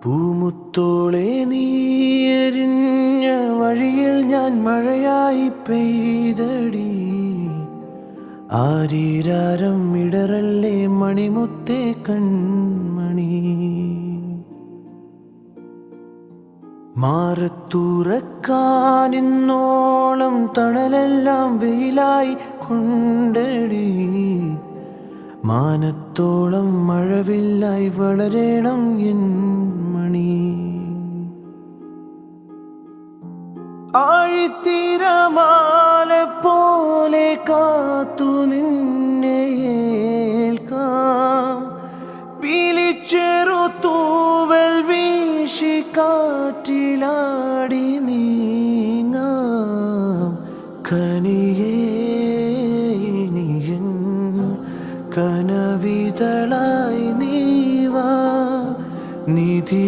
പൂമുത്തോളെ നീ എരിഞ്ഞ വഴിയിൽ ഞാൻ മഴയായി പെയ്തടി. ആരീരാരം ഇടറല്ലേ മണിമുത്തേ കൺമണി. മാറത്തുറക്കാനിന്നോളം തണലെല്ലാം വെയിലായി കൊണ്ടടി. മാനത്തോളം മഴവില്ലായി വളരണം എൻ മണി. ആഴിത്തിരമാല പോലെ കാത്തു നിന്നെ ഏൽക്കാം. പിലിച്ചെറു തൂവൽ വീശി കാറ്റിലാടി നീ.